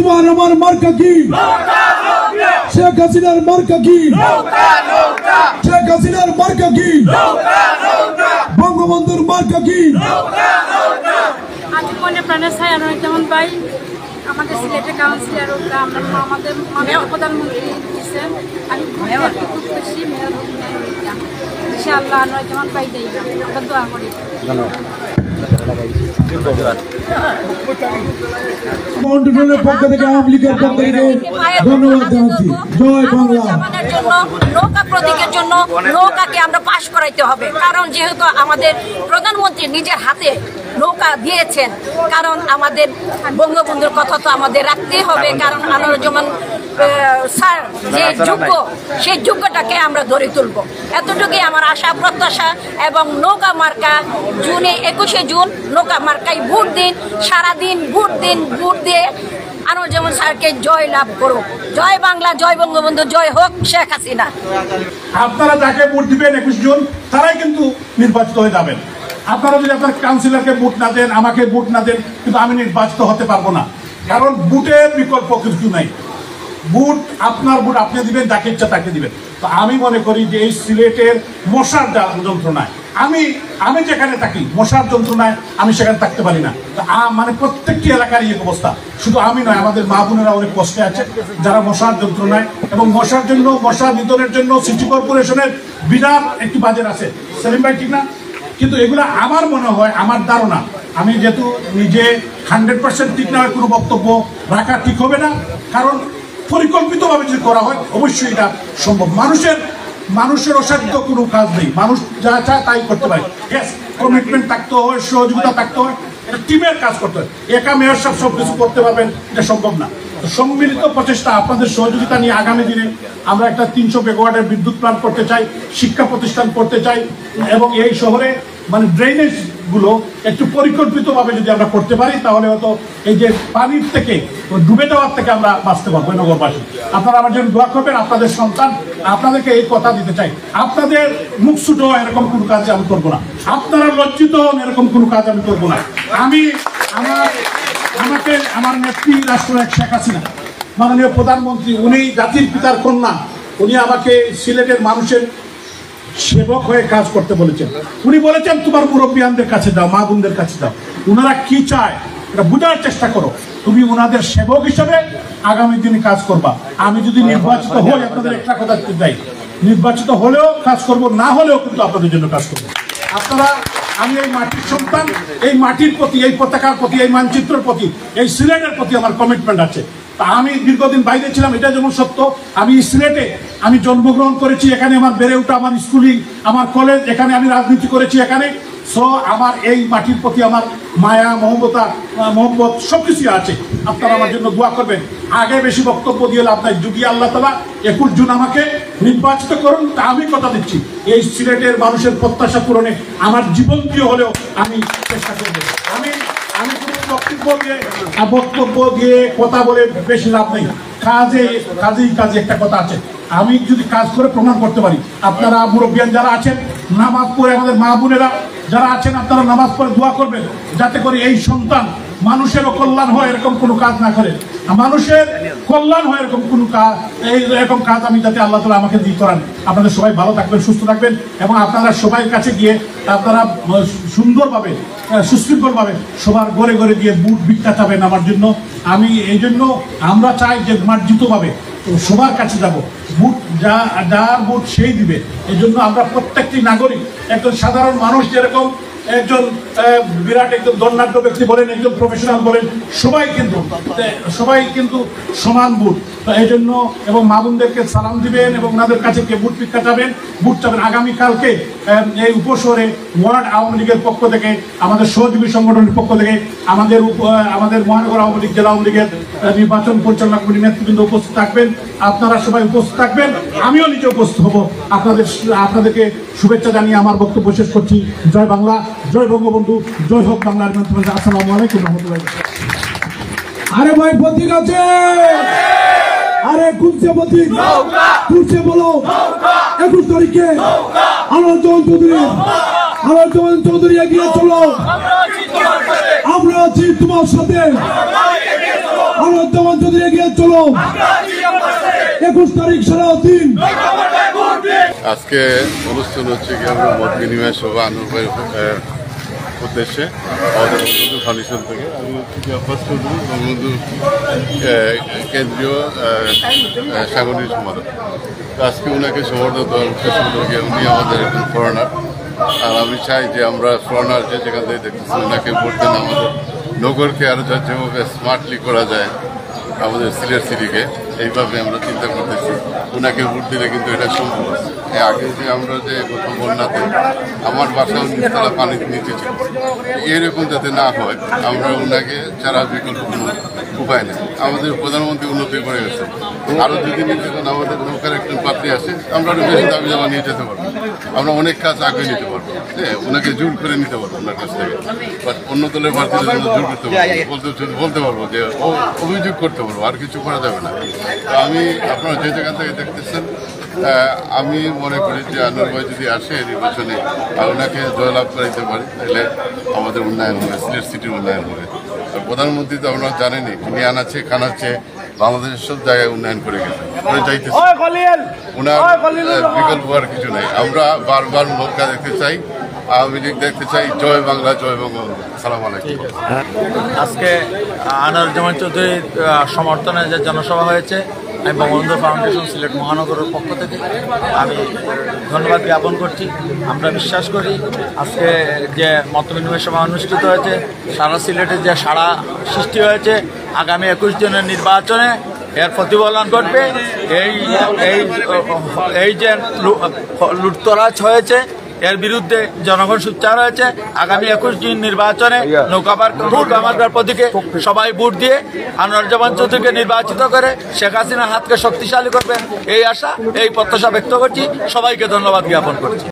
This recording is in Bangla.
তোমার আমার মার্কা কি? শেখ হাসিনার মার্কা কি? শেখ হাসিনার মার্কা কি? বঙ্গবন্ধুর মার্কা কি? আজ মনে প্রাণে ছায়া যেমন ভাই আমাদের সিলেটের কাউন্সিলর আমাদের মাননীয় প্রধানমন্ত্রী দিচ্ছেন। আমি খুব খুশি ইনশাআল্লাহ নয় যেমন পাই যাই আমরা দোয়া করি। পক্ষ থেকে আওয়ামী লীগের পক্ষ থেকে ধন্যবাদ জানাচ্ছি। জয় বাংলা। আমাদের জন্য নৌকা প্রতীকের জন্য নৌকাকে আমরা পাশ করাইতে হবে, কারণ যেহেতু আমাদের প্রধানমন্ত্রী নিজের হাতে নৌকা দিয়েছেন, কারণ আমাদের বঙ্গবন্ধুর কথা তো আমাদের রাখতেই হবে, কারণ আনোয়ারুজ্জামান স্যার যে যোগ্য সেই যোগ্যটাকে আমরা ধরে তুলব, এতটুকুই আমার আশা প্রত্যাশা। এবং নৌকা মার্কা জুনে 21শে জুন নৌকা মার্কায় ভোট দিন, সারাদিন ভোট দিন, ভোট দিয়ে আনোয়ারুজ্জামান স্যারকে জয় লাভ করুক। জয় বাংলা, জয় বঙ্গবন্ধু, জয় হোক শেখ হাসিনা। আপনারা যাকে ভোট দিবেন 21 জুন তারাই কিন্তু নির্বাচিত হয়ে যাবেন। আপনারা যদি আপনার কাউন্সিলরকে ভোট না দেন, আমাকে ভোট না দেন, কিন্তু আমি নির্বাচিত হতে পারবো না, কারণ ভোটের বিকল্প কিছু নাই। ভোট আপনার ভোট আপনি দিবেন, যাকে ইচ্ছা তাকে দিবেন। তো আমি মনে করি যে এই সিলেটের মশার যন্ত্রণায় আমি যেখানে থাকি মশার যন্ত্রণায় আমি সেখানে থাকতে পারি না। মানে প্রত্যেকটি এলাকার এই অবস্থা, শুধু আমি নয়, আমাদের মা বোনেরা অনেক কষ্টে আছে যারা মশার যন্ত্রণায়। এবং মশার জন্য, মশা নিধনের জন্য সিটি কর্পোরেশনের বিরাট একটি বাজেট আছে, সেলিম ভাই ঠিক না? কিন্তু এগুলো আমার মনে হয়, আমার ধারণা, আমি যেহেতু নিজে 100% ঠিক না কোনো বক্তব্য রাখা ঠিক হবে না, কারণ পরিকল্পিতভাবে যদি করা হয় অবশ্যই এটা সম্ভব। মানুষের অসাধ্য কোনো কাজ নেই, মানুষ যা চায় তাই করতে পারে। কমিটমেন্ট থাকতে হয়, সহযোগিতা থাকতে হয়, এটা টিমের কাজ করতে হয়। একা মেয়র সাহেব সব কিছু করতে পারবেন এটা সম্ভব না। সম্মিলিত প্রচেষ্টা, আপনাদের সহযোগিতা নিয়ে আগামী দিনে আমরা একটা 300 মেগাওয়াটের বিদ্যুৎ প্ল্যান্ট করতে চাই, শিক্ষা প্রতিষ্ঠান করতে চাই, এবং এই শহরে মানে ড্রেনেজ গুলো একটু পরিকল্পিতভাবে যদি আমরা করতে পারি তাহলে হয়তো এই যে পানির থেকে ডুবে যাওয়ার থেকে আমরা বাঁচতে পারবো নগরবাসী। আপনারা আমার জন্য দোয়া করবেন, আপনাদের সন্তান, আপনাদেরকে এই কথা দিতে চাই, আপনাদের মুখ ছুটো এরকম কোনো কাজ আমি করবো না, আপনারা লজ্জিত হন এরকম কোনো কাজ আমি করবো না। আমাকে আমার নেত্রী রাষ্ট্রনায়ক শেখ হাসিনা, মাননীয় প্রধানমন্ত্রী, উনি জাতির পিতার কন্যা, উনি আমাকে সিলেটের মানুষের সেবক হয়ে কাজ করতে বলেছেন। উনি বলেছেন তোমার মুরব্বিয়ানদের কাছে যাও, মা বোনদের কাছে যাও, ওনারা কি চায় এটা বোঝার চেষ্টা করো, তুমি ওনাদের সেবক হিসেবে আগামী দিনে কাজ করবা। আমি যদি নির্বাচিত হই, আপনাদের একটা কথা চাই, নির্বাচিত হলেও কাজ করব, না হলেও কিন্তু আপনাদের জন্য কাজ করবো। আপনারা, আমি এই মাটির সন্তান, এই মাটির প্রতি, এই পতাকার প্রতি, এই মানচিত্রের প্রতি, এই সিলেটের প্রতি আমার কমিটমেন্ট আছে। আমি দীর্ঘদিন বাইরে ছিলাম, এটা যেমন সত্য, আমি সিলেটে আমি জন্মগ্রহণ করেছি, এখানে আমার বেড়ে ওঠা, আমার স্কুলিং, আমার কলেজ, এখানে আমি রাজনীতি করেছি এখানে। সো আমার এই মাটির প্রতি আমার মায়া, মোহব্বত সবকিছু আছে। আপনারা আমার জন্য দোয়া করবেন। আগে বেশি বক্তব্য দিয়ে লাভ নাই, যদি আল্লাহ তাআলা 21 জুন আমাকে নির্বাচিত করুন, তা আমি কথা দিচ্ছি এই সিলেটের মানুষের প্রত্যাশা পূরণে আমার জীবন দিয়ে হলেও আমি চেষ্টা করব। আমি বক্তব্য দিয়ে কথা বলে বেশি লাভ নেই, কাজে একটা কথা আছে, আমি যদি কাজ করে প্রমাণ করতে পারি। আপনারা মুরব্বিয়ান যারা আছেন, নামাজ পড়ে, আমাদের মা বোনেরা যারা আছেন, আপনারা নামাজ পড়ে দোয়া করবেন যাতে করে এই সন্তান মানুষেরও কল্যাণ হয় এরকম কোনো কাজ না করে, মানুষের কল্যাণ হয় এরকম কোনো কাজ, এরকম কাজ আমি যাতে আল্লাহ তাআলা আমাকে দিয়ে করান। আপনাদের সবাই ভালো থাকবেন, সুস্থ থাকবেন, এবং আপনারা সবাই কাছে গিয়ে আপনারা সুন্দরভাবে, সুশৃঙ্খলভাবে সবার ঘরে ঘরে গিয়ে বুট ভিক্ষা চাবেন আমার জন্য। আমি এই জন্য আমরা চাই যে মার্জিতভাবে সবার কাছে যাব, বুট যার বুট সেই দিবে। এই জন্য আমরা প্রত্যেকটি নাগরিক, একজন সাধারণ মানুষ যেরকম, একজন বিরাট একজন দণ্ডাঢ্য ব্যক্তি বলেন, একজন প্রফেশনাল বলেন, সবাই কিন্তু সমান বুট। এই জন্য, এবং মা বোনদেরকে সালাম দিবেন এবং ওনাদের কাছে কে বুট ভিক্ষা চাবেন, বুট চাবেন। আগামীকালকে এই উপশহরে ওয়ার্ড আওয়ামী লীগের পক্ষ থেকে, আমাদের সহযোগী সংগঠনের পক্ষ থেকে, আমাদের মহানগর আওয়ামী লীগ, জেলা আওয়ামী লীগের নির্বাচন পরিচালনা কমিটির নেতৃবৃন্দ উপস্থিত থাকবেন। আপনারা সবাই উপস্থিত থাকবেন, আমিও নিজে উপস্থিত হব। আপনাদেরকে শুভেচ্ছা জানিয়ে আমার বক্তব্য শেষ করছি। জয় বাংলা, জয় বঙ্গবন্ধু, জয় হোক বাংলার। আসসালামু আলাইকুম রহমতুল্লাহ। আরে ভাই প্রতীক আছে, আরে কুলছে প্রতীক, কুলছে বলো 21 তারিখে আনোয়ারুজ্জামান চৌধুরী এগিয়ে চলো, আমরা আছি তোমার সাথে, আনোয়ারুজ্জামান চৌধুরী এগিয়ে চলো। 21 তারিখ সারাদিন। আজকে অনুষ্ঠান হচ্ছে কি আমরা মত বিনিময় সভা আনুর ভাইয়ের উদ্দেশ্যে আমাদের বঙ্গবন্ধু ফাউন্ডেশন থেকে। আমি হচ্ছে কি আব্বাস চৌধুরী, বঙ্গবন্ধু কেন্দ্রীয় সাংগঠনিক সম্পাদক। আজকে ওনাকে সমর্থন দেওয়ার উদ্দেশ্য হলো গিয়ে উনি আমাদের একজন ফরেনার, আর আমি চাই যে আমরা ফরেনার যে যেখান থেকে দেখতেছি ওনাকে ভোট দেন, আমাদের নগরকে আরও যেভাবে স্মার্টলি করা যায় আমাদের সিলেট সিটিকে এইভাবে আমরা চিন্তা করতেছি। ওনাকে ভোট দিলে কিন্তু এটা সম্ভব আছে। আগে যে আমরা যে প্রথম বন্যাতে আমার বাসাও নিচতলা পানির নিচে ছিল, এরকম যাতে না হয় আমরা ওনাকে ছাড়া বিকল্প কোনো উপায় নেই। আমাদের প্রধানমন্ত্রী উন্নতি করে গেছে, আরও যদি যখন আমাদের নৌকার একজন পাত্রী আসে আমরা আরও বেশি দাবি জমা নিয়ে যেতে পারবো, আমরা অনেক কাজ আগে নিতে পারবো, হ্যাঁ ওনাকে জোর করে নিতে পারবো ওনার কাছ থেকে। বাট অন্য দলের প্রার্থীদের জন্য জোর করতে পারবো, বলতে পারবো যে অভিযোগ করতে পারবো, আর কিছু করা যাবে না। তো আমি আপনারা যে জায়গা থেকে দেখতেছেন, আমি মনে করি যে আনোয়ার ভাই যদি আসে নির্বাচনে ওনাকে জয়লাভ করাইতে পারি তাহলে আমাদের উন্নয়ন হবে, সিলেট সিটির উন্নয়ন হবে। আর প্রধানমন্ত্রী তো আপনারা জানেনই, উনি আনাচ্ছে খানাচ্ছে বাংলাদেশের সব জায়গায় উন্নয়ন করে গেছে, চাইতেছে ওনার বিকল্প আর কিছু নাই। আমরা বারবার নৌকা দেখতে চাই, আওয়ামী লীগ দেখতে চাই। জয় বাংলা, জয় বঙ্গবন্ধু। আসসালামু আলাইকুম। আজকে আনোয়ারুজ্জামান চৌধুরীর সমর্থনে যে জনসভা হয়েছে, আমি বঙ্গবন্ধু ফাউন্ডেশন সিলেট মহানগরের পক্ষ থেকে আমি ধন্যবাদ জ্ঞাপন করছি। আমরা বিশ্বাস করি আজকে যে মত বিনিময় সভা অনুষ্ঠিত হয়েছে, সারা সিলেটে যে সাড়া সৃষ্টি হয়েছে, আগামী 21 জনের নির্বাচনে এর প্রতিফলন ঘটবে। এই যে লুটতরাজ হয়েছে এর বিরুদ্ধে জনগণ সোচ্চার হয়েছে। আগামী 21 দিন নির্বাচনে নৌকা মার্কার প্রতীকে সবাই ভোট দিয়ে আনোয়ারুজ্জামান চৌধুরীকে নির্বাচিত করে শেখ হাসিনার হাতকে শক্তিশালী করবেন, এই আশা এই প্রত্যাশা ব্যক্ত করছি। সবাইকে ধন্যবাদ জ্ঞাপন করছি।